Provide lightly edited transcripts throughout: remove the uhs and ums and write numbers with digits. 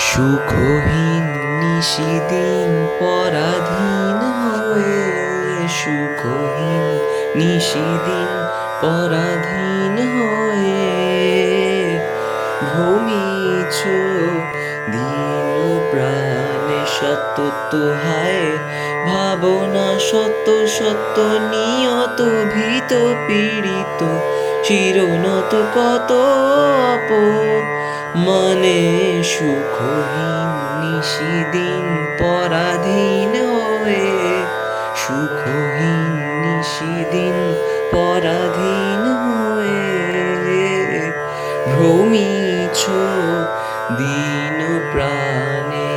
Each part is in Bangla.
সুখহীন নিশিদিন পরাধীন হয়ে, সুখহীন নিশিদিন পরাধীন হয়ে ভ্রমিছ দিন প্রাণে সত্য হায় ভাবনা সত্য সত্য নিয়ত ভীত পীড়িত চিরনত কত অপ মানে সুখহীন নিশিদিন পরাধীন হয়ে, সুখহীন নিশিদিন পরাধীন হয়ে ভ্রমিছ দিন প্রাণে।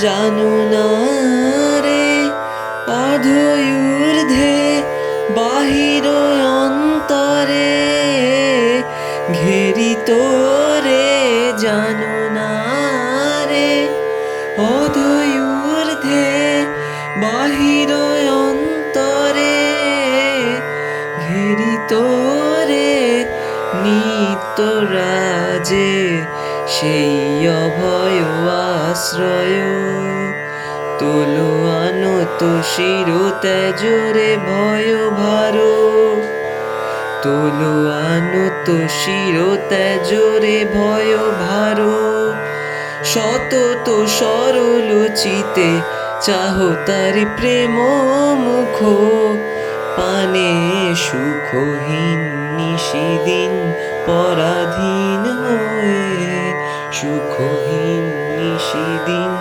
জানো না রে অধৈর্ধে বাহির অন্তরে ঘেরিত রে, জানো না রে অধৈর্ধে বাহির অন্তরে ঘেরিত রে নিত্য রাজে সেই অভয় আশ্রয় তোলো আনত শির তেজরে ভয় ভার, তোলো আনত শির তেজরে ভয় ভার সতত সরল চিতে চাহ তারি প্রেম মুখ পানে সুখহীন নিশিদিন পরাধীন হয়ে, সুখহীন নিশিদিন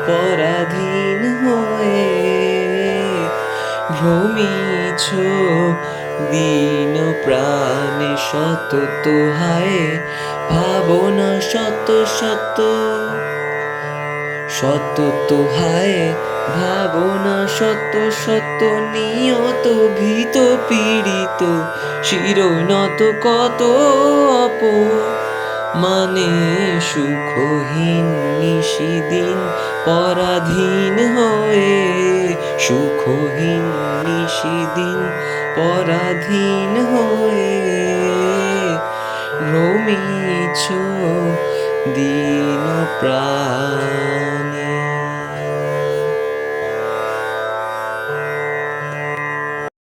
পরাধীন হয়ে ভ্রমিছ দিন প্রাণে সতত হায় ভাবনা সত্য সত্য সত্য হায় ভাবনা সত্য সত্য নিয়ত ভীত পীড়িত শিরনত কত অপ মানে সুখহীন নিশিদিন পরাধীন হয়ে, সুখহীন নিশিদিন পরাধীন হয়ে ভ্রমিছ দিন প্রাণ।